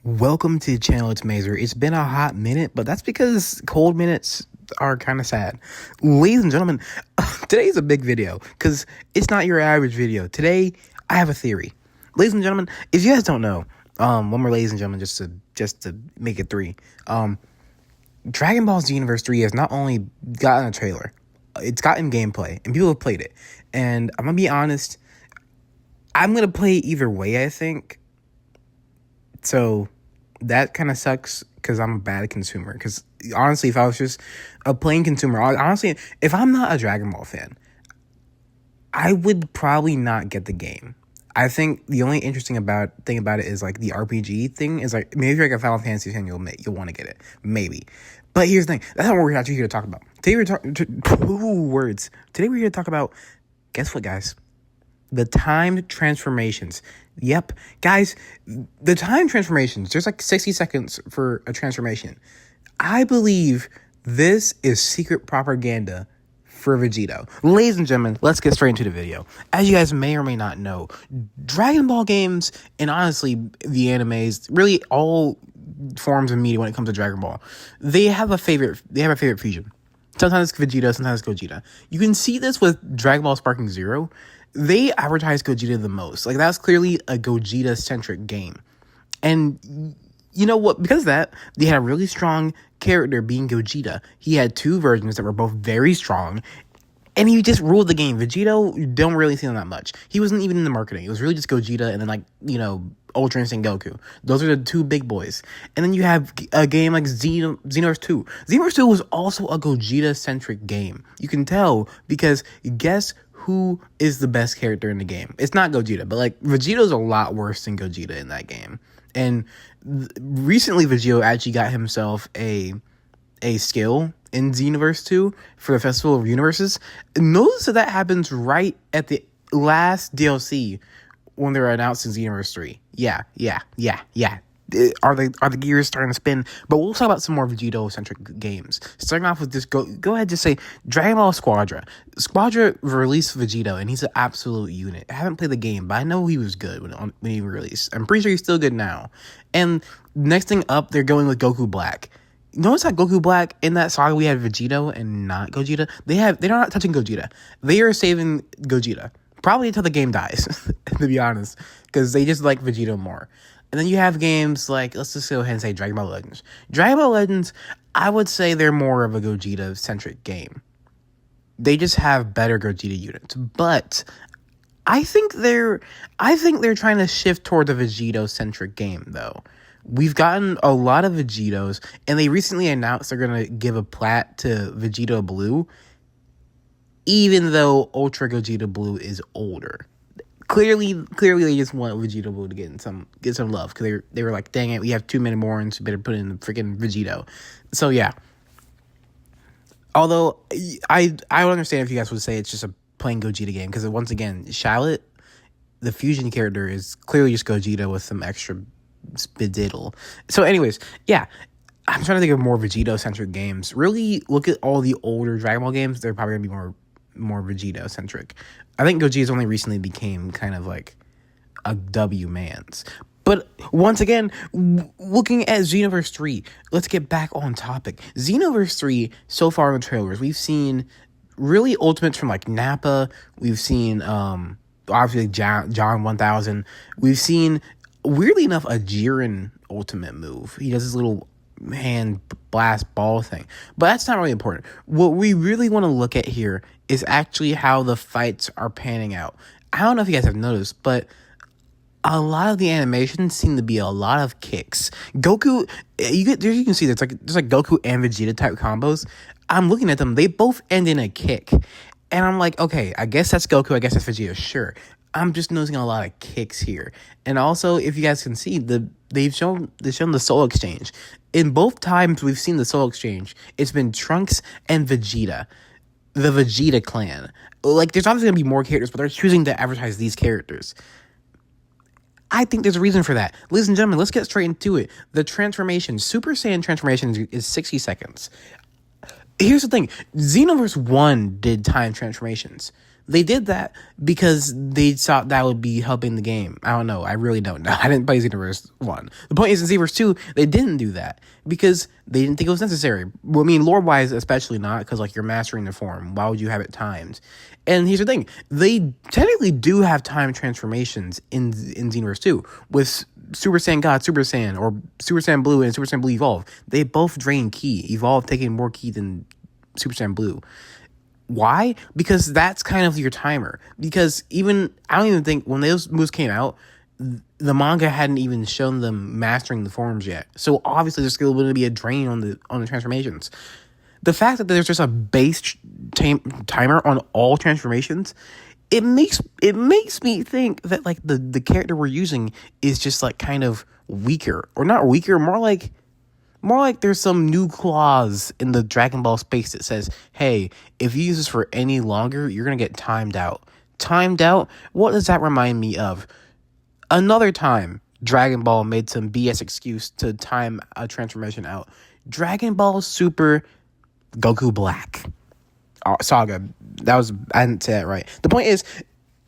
Welcome to the channel, it's Mazer. It's been a hot minute, but that's because cold minutes are kind of sad. Ladies and gentlemen, today's a big video because it's not your average video. Today, I have a theory. Ladies and gentlemen, if you guys don't know, one more ladies and gentlemen, just to make it three. Dragon Ball Z Universe 3 has not only gotten a trailer, it's gotten gameplay, and people have played it. And I'm gonna be honest, I'm gonna play either way, I think. So that kind of sucks because I'm a bad consumer. Because honestly, if I was just a plain consumer, honestly, if I'm not a Dragon Ball fan, I would probably not get the game. I think the only interesting thing about it is like the RPG thing is like maybe if you're like a Final Fantasy fan, you'll want to get it, maybe. But here's the thing: that's not what we're actually here to talk about. Today we're talking words. Today we're here to talk about. Guess what, guys? The timed transformations. Yep, guys, the time transformations, there's like 60 seconds for a transformation. I believe this is secret propaganda for Vegito. Ladies and gentlemen, let's get straight into the video. As you guys may or may not know, Dragon Ball games, and honestly, the animes, really all forms of media when it comes to Dragon Ball, they have a favorite fusion. Sometimes it's Vegeta, sometimes it's Gogeta. You can see this with Dragon Ball Sparking Zero. They advertise Gogeta the most. Like, that's clearly a Gogeta-centric game. And you know what? Because of that, they had a really strong character being Gogeta. He had two versions that were both very strong, and he just ruled the game. Vegito, you don't really see him that much. He wasn't even in the marketing. It was really just Gogeta and then, like, you know, Ultra Instinct Goku. Those are the two big boys. And then you have a game like Xenoverse 2. Xenoverse 2 was also a Gogeta-centric game. You can tell because guess who is the best character in the game? It's not Gogeta, but like Vegito's a lot worse than Gogeta in that game. And recently Vegito actually got himself a skill in Xenoverse 2 for the Festival of Universes. Notice that happens right at the last DLC when they were announcing Xenoverse 3. Yeah. Are the gears starting to spin? But we'll talk about some more Vegito-centric games. Starting off with this, go ahead, just say Dragon Ball Squadra. Squadra released Vegito, and he's an absolute unit. I haven't played the game, but I know he was good when he released. I'm pretty sure he's still good now. And next thing up, they're going with Goku Black. Notice how Goku Black, in that saga, we had Vegito and not Gogeta. They're not touching Gogeta. They are saving Gogeta. Probably until the game dies, to be honest. Because they just like Vegito more. And then you have games like, let's just go ahead and say Dragon Ball Legends. Dragon Ball Legends, I would say they're more of a Gogeta-centric game. They just have better Gogeta units. But I think they're trying to shift toward the Vegito-centric game, though. We've gotten a lot of Vegitos, and they recently announced they're going to give a plat to Vegito Blue, even though Ultra Gogeta Blue is older. Clearly, they just want Vegito Blue to get some love because they were like, dang it, we have too many Morons, we better put in the freaking Vegito. So yeah. Although I would understand if you guys would say it's just a plain Gogeta game because once again, Charlotte, the fusion character, is clearly just Gogeta with some extra spididdle. So anyways, yeah. I'm trying to think of more Vegito-centric games. Really look at all the older Dragon Ball games. They're probably gonna be more Vegito-centric. I think Gogeta's only recently became kind of like a W-Mans. But once again, looking at Xenoverse 3, let's get back on topic. Xenoverse 3, so far in the trailers, we've seen really ultimates from like Nappa. We've seen, obviously, John 1000. We've seen, weirdly enough, a Jiren ultimate move. He does his little hand blast ball thing. But that's not really important. What we really want to look at here is actually how the fights are panning out. I don't know if you guys have noticed, but a lot of the animations seem to be a lot of kicks. Goku, you can see there's like Goku and Vegeta type combos. I'm looking at them, they both end in a kick. And I'm like, okay, I guess that's Goku, I guess that's Vegeta, sure. I'm just noticing a lot of kicks here. And also, if you guys can see, they've shown the soul exchange. In both times we've seen the soul exchange, it's been Trunks and Vegeta. The Vegeta clan. Like, there's obviously going to be more characters, but they're choosing to advertise these characters. I think there's a reason for that. Ladies and gentlemen, let's get straight into it. The transformation, Super Saiyan transformation is 60 seconds. Here's the thing. Xenoverse 1 did time transformations. They did that because they thought that would be helping the game. I don't know. I really don't know. I didn't play Xenoverse 1. The point is, in Xenoverse 2, they didn't do that because they didn't think it was necessary. Well, I mean, lore-wise, especially not, because, like, you're mastering the form. Why would you have it timed? And here's the thing. They technically do have time transformations in Xenoverse 2 with Super Saiyan God, Super Saiyan, or Super Saiyan Blue and Super Saiyan Blue Evolve. They both drain ki. Evolve taking more ki than Super Saiyan Blue. Why? Because that's kind of your timer. Because I don't even think when those moves came out, the manga hadn't even shown them mastering the forms yet. So obviously there's still going to be a drain on the transformations. The fact that there's just a base timer on all transformations, it makes me think that like the character we're using is just like kind of weaker, or not weaker, more like there's some new clause in the Dragon Ball space that says, hey, if you use this for any longer, you're going to get timed out. Timed out? What does that remind me of? Another time, Dragon Ball made some BS excuse to time a transformation out. Dragon Ball Super Goku Black saga. I didn't say that right. The point is,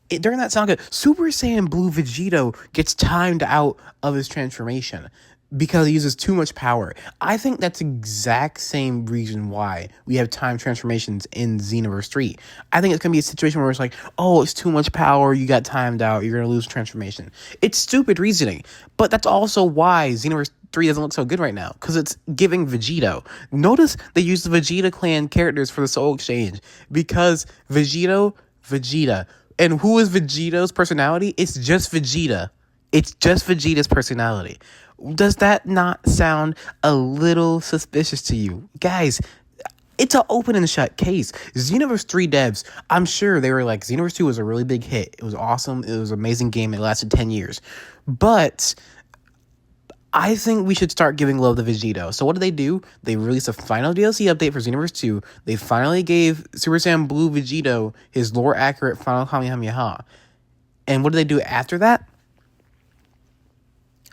during that saga, Super Saiyan Blue Vegito gets timed out of his transformation because he uses too much power. I think that's the exact same reason why we have time transformations in Xenoverse 3. I think it's going to be a situation where it's like, oh, it's too much power, you got timed out, you're going to lose transformation. It's stupid reasoning, but that's also why Xenoverse 3 doesn't look so good right now, because it's giving Vegito. Notice they use the Vegeta clan characters for the Soul Exchange, because Vegeta. And who is Vegito's personality? It's just Vegeta. It's just Vegeta's personality. Does that not sound a little suspicious to you? Guys, it's an open and shut case. Xenoverse 3 devs, I'm sure they were like, Xenoverse 2 was a really big hit. It was awesome. It was an amazing game. It lasted 10 years. But I think we should start giving love to Vegito. So what did they do? They released a final DLC update for Xenoverse 2. They finally gave Super Saiyan Blue Vegito his lore-accurate final Kamehameha. And what did they do after that?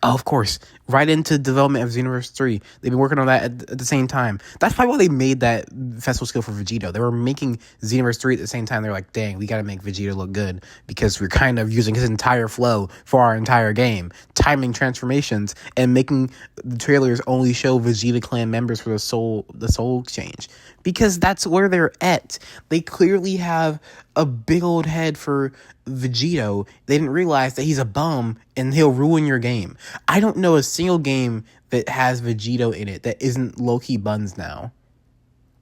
Oh, of course, right into development of Xenoverse 3. They've been working on that at the same time. That's probably why they made that festival skill for Vegito. They were making Xenoverse 3 at the same time. They're like, dang, we got to make Vegito look good because we're kind of using his entire flow for our entire game, timing transformations and making the trailers only show Vegeta clan members for the soul exchange, because that's where they're at. They clearly have a big old head for Vegito. They didn't realize that he's a bum and he'll ruin your game. I don't know a single game that has Vegito in it that isn't low-key buns now.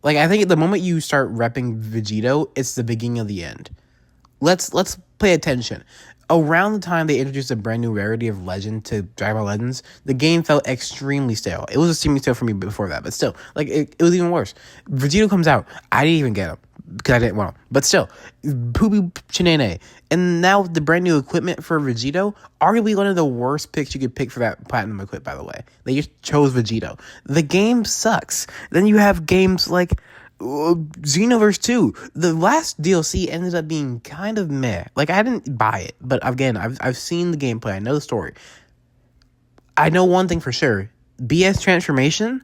Like, I think at the moment you start repping Vegito, it's the beginning of the end. Let's pay attention. Around the time they introduced a brand new rarity of Legend to Dragon Ball Legends, the game felt extremely stale. It was extremely stale for me before that, but still, like, it was even worse. Vegito comes out. I didn't even get him because I didn't want him. But still, Poo Chinene. And now with the brand new equipment for Vegito, arguably one of the worst picks you could pick for that platinum equip, by the way. They just chose Vegito. The game sucks. Then you have games like Xenoverse 2. The last DLC ended up being kind of meh. Like, I didn't buy it, but again, I've seen the gameplay. I know the story. I know one thing for sure. BS transformation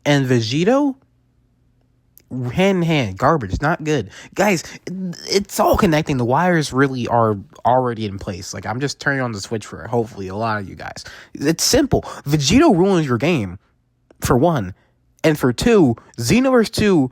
and Vegito, hand in hand, garbage, not good. Guys, it's all connecting. The wires really are already in place. Like, I'm just turning on the switch for hopefully a lot of you guys. It's simple. Vegito ruins your game, for one. And for two, Xenoverse 2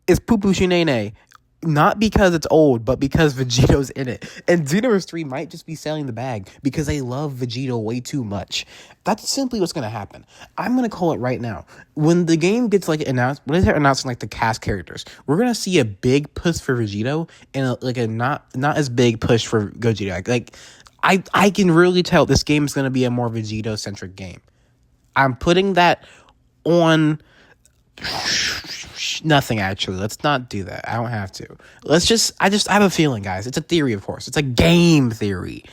is poo-poo shinene. Not because it's old, but because Vegito's in it. And Xenoverse 3 might just be selling the bag because they love Vegito way too much. That's simply what's going to happen. I'm going to call it right now. When the game gets like announced, when they're announcing like the cast characters, we're going to see a big push for Vegito and like a not as big push for Gogeta. Like I can really tell this game is going to be a more Vegito-centric game. I'm putting that on nothing, actually. Let's not do that. I don't have to. I have a feeling, guys. It's a theory, of course. It's a game theory.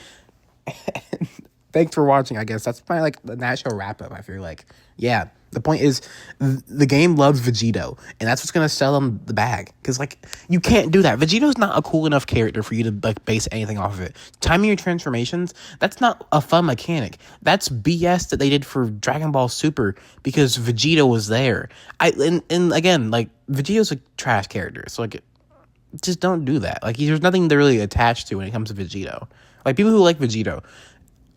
Thanks for watching, I guess. That's probably like the natural wrap-up, I feel like. Yeah, the point is, the game loves Vegito, and that's what's going to sell them the bag. Because, like, you can't do that. Vegito's not a cool enough character for you to, like, base anything off of it. Timing your transformations, that's not a fun mechanic. That's BS that they did for Dragon Ball Super because Vegito was there. And again, like, Vegito's a trash character, so, like, just don't do that. Like, there's nothing to really attach to when it comes to Vegito. Like, people who like Vegito,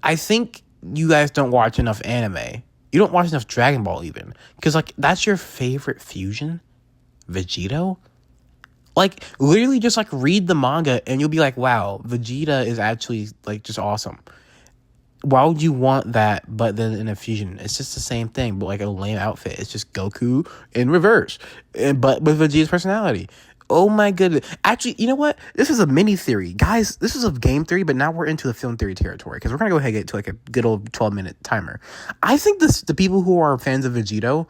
I think you guys don't watch enough anime. You don't watch enough Dragon Ball even. Because, like, that's your favorite fusion? Vegito? Like, literally just, like, read the manga and you'll be like, wow, Vegeta is actually, like, just awesome. Why would you want that, but then in a fusion? It's just the same thing, but, like, a lame outfit. It's just Goku in reverse, but with Vegeta's personality. Oh, my goodness. Actually, you know what? This is a mini theory. Guys, this is a game theory, but now we're into the film theory territory, because we're going to go ahead and get to, like, a good old 12-minute timer. I think the people who are fans of Vegito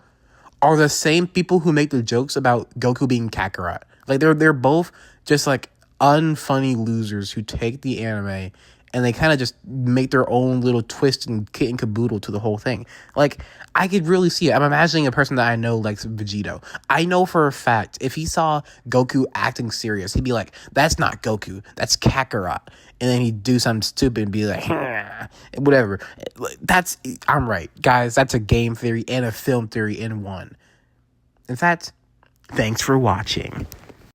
are the same people who make the jokes about Goku being Kakarot. Like, they're both just, like, unfunny losers who take the anime and they kind of just make their own little twist and kit and caboodle to the whole thing. Like, I could really see it. I'm imagining a person that I know likes Vegito. I know for a fact, if he saw Goku acting serious, he'd be like, that's not Goku, that's Kakarot. And then he'd do something stupid and be like, whatever. I'm right. Guys, that's a game theory and a film theory in one. In fact, thanks for watching.